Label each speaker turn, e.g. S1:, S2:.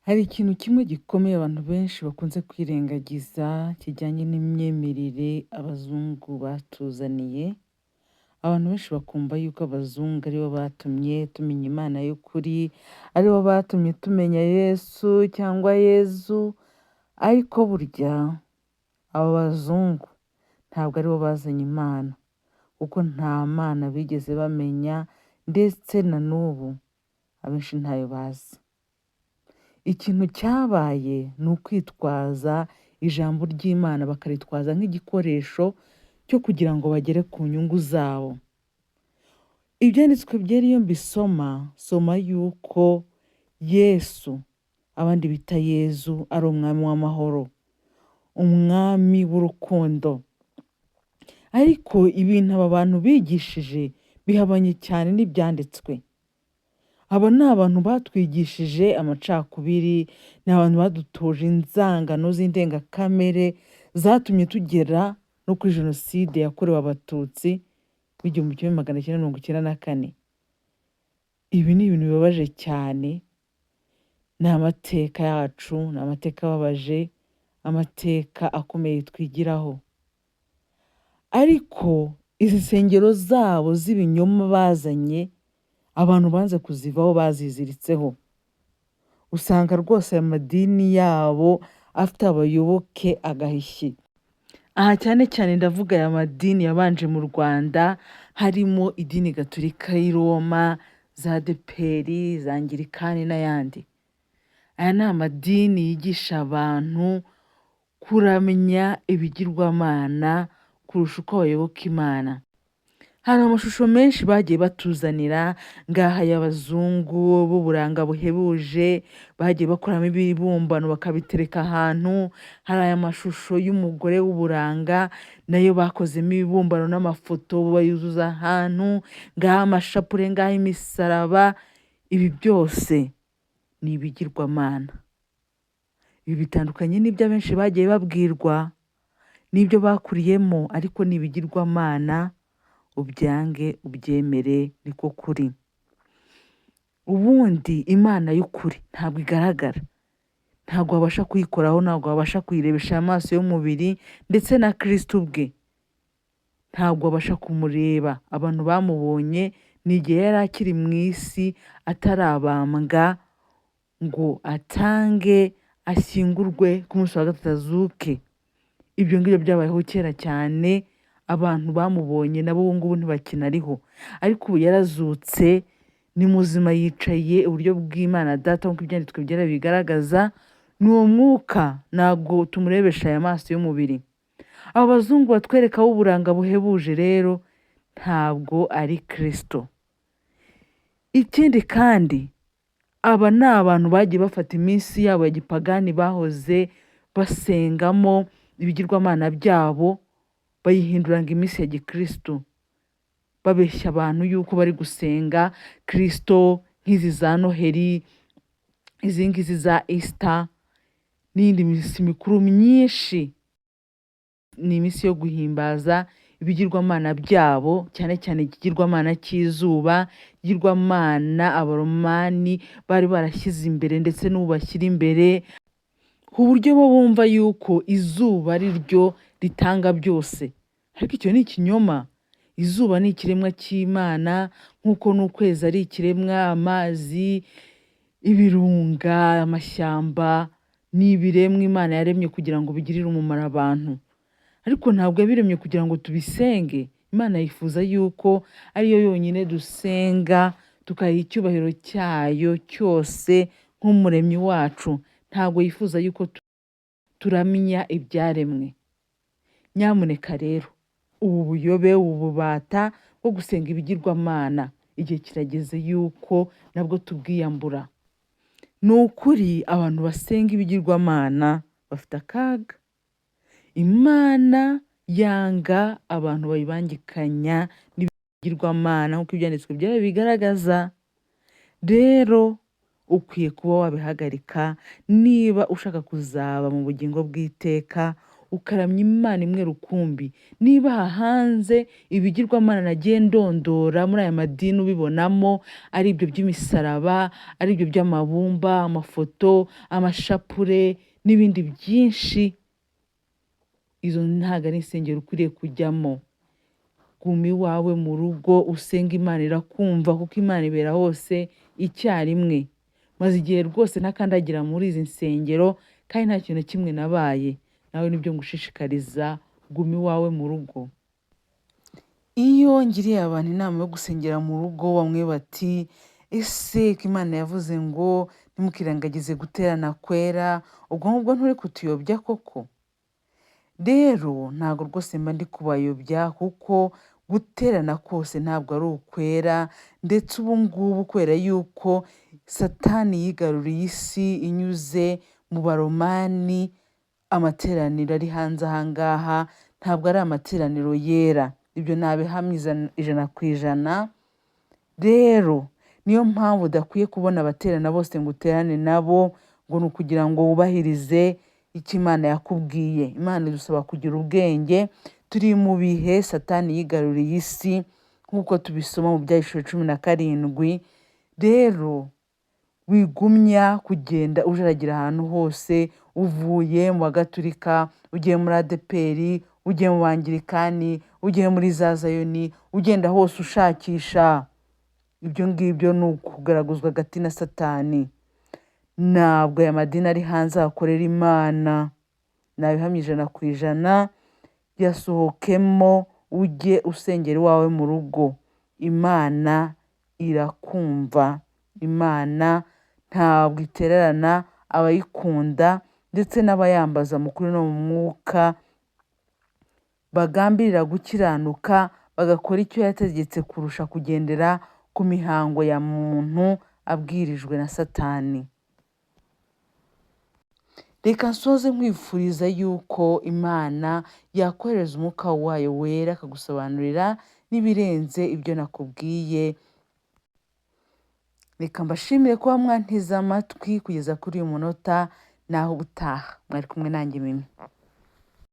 S1: Hari ikintu kimwe gikomeye abantu benshi bakunze kwirengagiza kijyanye n'imyemerere abazungu batuzaniye. Abantu benshi bakumva yuko abazungu aribo batumye tumenya Imana y'ukuri, aribo batumye tumenya Yesu cyangwa Yezu, ariko burya aba bazungu ntabwo aribo bazanye Imana, kuko nta Mana bigeze bamenya ndetse na n'ubu abenshi ntayo bazi. Ikintu cyabaye ni ukwitwaza ijambo ry'Imana bakaritwaza nk'igikoresho cyo kugira ngo bagere ku nyungu zabo. Ibyanditswe byera iyo mbisoma, soma yuko Yesu, abandi bita Yezu, ari umwami w'amahoro, umwami w'urukundo. Ariko ibintu aba bantu bigishije bihabanye cyane n'ibyanditswe. Aba ni abantu batwigishije amacakubiri, ni abantu badutoje inzangano z'indengakamere zatumye tugera no kuri Jenoside yakorewe Abatutsi mu 1994. Ibi ni ibintu bibabaje cyane, ni amateka yacu, ni amateka ababaje, amateka akomeye twigiraho. Ariko izi nsengero zabo z'ibinyoma bazanye, abantu banze kuzivaho baziziritseho. Usanga rwose aya madini yabo afite abayoboke agahishyi. Aha cyane cyane ndavuga aya madini yabanje mu Rwanda, harimo idini Gatolika y'i Roma, za ADEPR, za Anglikani n'ayandi. Aya ni amadini yigisha abantu kuramenya ibigirwamana kurusha uko bayoboka Imana. Hari amashusho menshi bagiye batuzanira ngaha y'abazungu b'uburanga buhebuje, bagiye bakoramo ibibumbano bakabitereka ahantu. Hari aya mashusho y'umugore w'uburanga nayo bakozemo ibibumbano n'amafoto bayuzuza ahantu, ngaha amashapure, ngaha imisaraba. Ibi byose ni ibigirwamana. Ibi bitandukanye n'ibyo abenshi bagiye babwirwa n'ibyo bakuriyemo, ariko ni ibigirwamana. Ubyange ubyemere, niko kuri. Ubundi Imana y'ukuri ntabwo igaragara, ntabwo wabasha kuyikoraho, ntabwo wabasha kuyirebesha amaso y'umubiri, ndetse na Kristo ubwe ntabwo wabasha kumureba. Abantu bamubonye ni igihe yari akiri mu isi, atarabambwa ngo atange ashyingurwe ku munsi wa gatatu azuke. Ibyo ngibyo byabayeho kera cyane, abantu bamubonye nabo ubu ngubu ntibakinariho, ariko ubu yarazutse, ni muzima, yicaye iburyo bw'Imana Data nk'uko ibyanditswe byera bigaragaza. Ni uwo mwuka, ntabwo tumurebesha aya maso y'umubiri. Abo bazungu batwerekaho uburanga buhebuje rero ntabwo ari Kristo. Ikindi kandi, aba ni abantu bagiye bafata iminsi yabo ya gipagani bahoze basengamo ibigirwamana byabo, bayihindura ngo iminsi ya gikristo, babeshya abantu yuko bari gusenga Kristo, nk'izi za Noheli, izi ngizi za Easter n'iyindi minsi mikuru myinshi. Ni iminsi yo guhimbaza ibigirwamana byabo, cyane cyane ikigirwamana cy'izuba, ikigirwamana abaromani bari barashyize imbere ndetse n'ubu bashyira imbere, ku buryo bo bumva yuko izuba ari ryo ritanga byose. Ariko icyo ni ikinyoma. Izuba ni ikiremwa cy'Imana, nk'uko n'ukwezi ari ikiremwa, amazi, ibirunga, amashyamba ni ibiremwa Imana yaremye kugira ngo bigirire umumaro abantu. Ariko ntabwo yabiremye kugira ngo tubisenge. Imana yifuza yuko ariyo yonyine dusenga, tukayiha icyubahiro cyayo cyose nk'umuremyi wacu. Ntabwo yifuza yuko turamya ibyaremwe. Nyamuneka rero, ubu buyobe, ubu bubata bwo gusenga ibigirwamana, igihe kirageze yuko nabwo tubwiyambura. Ni ukuri abantu basenga ibigirwamana bafite akaga. Imana yanga abantu bayibangikanya n'ibigirwamana nk'uko ibyanditswe byera bigaragaza. Rero ukwiye kuba wabihagarika niba ushaka kuzaba mu bugingo bw'iteka, ukaramya Imana imwe rukumbi. Niba aha hanze ibigirwamana nagiye ndondora muri aya madini ubibonamo ari ibyo by'imisaraba, ari ibyo by'amabumba, amafoto, amashapure n'ibindi byinshi, izo ntabwo ari insengero ukwiriye kujyamo. Guma iwawe mu rugo usenga Imana irakumva, kuko Imana ibera hose icyarimwe. Maze igihe rwose ntakandagira muri izi nsengero kandi nta kintu na kimwe nabaye. Nawe nibyo ngushishikariza, guma iwawe mu rugo. Iyo ngiriye abantu inama yo gusengera mu rugo, bamwe bati ese ko Imana yavuze ngo ntimukirengagize guterana kwera, ubwo ngubwo nturi kutuyobya koko? Rero ntabwo rwose mba ndi kubayobya, kuko guterana kose ntabwo ari ukwera, ndetse ubu ngubu kubera yuko Satani yigaruriye isi inyuze mu baromani, amateraniro ari hanze aha ngaha ntabwo ari amateraniro yera. Ibyo nabihamya ijana ku ijana. Rero niyo mpamvu udakwiye kubona abaterana bose ngo uterane nabo, ngo ni ukugira ngo wubahirize icyo Imana yakubwiye. Imana idusaba kugira ubwenge. Turi mu bihe Satani yigaruriye isi nk'uko tubisoma mu Byahishuwe 17. Rero wigumya kugenda ujaragira ahantu hose, uvuye mu Bagatulika, ugiye muri ADEPR, ugiye mu Bangirikani, ugiye muri za Zayoni, ugenda hose ushakisha. Ibyo ngibyo ni ukugaraguzwa agati na Satani. Ntabwo aya madini ari hanze hakorera Imana. Nabihamya ijana ku ijana. Yasohokemo ujye usengera iwawe mu rugo. Imana irakumva. Imana ntabwo itererana abayikunda ndetse n'abayambaza mu kuri no mu mwuka, bagambirira gukiranuka, bagakora icyo yategetse kurusha kugendera ku mihango ya muntu abwirijwe na Satani. Reka nsoze nkwifuriza yuko Imana yakohereza umwuka wayo wera akagusobanurira n'ibirenze ibyo nakubwiye. Reka mbashimire kuba mwanteze amatwi kugeza kuri uyu munota. Naho ubutaha. Mwari kumwe nanjye Mimi.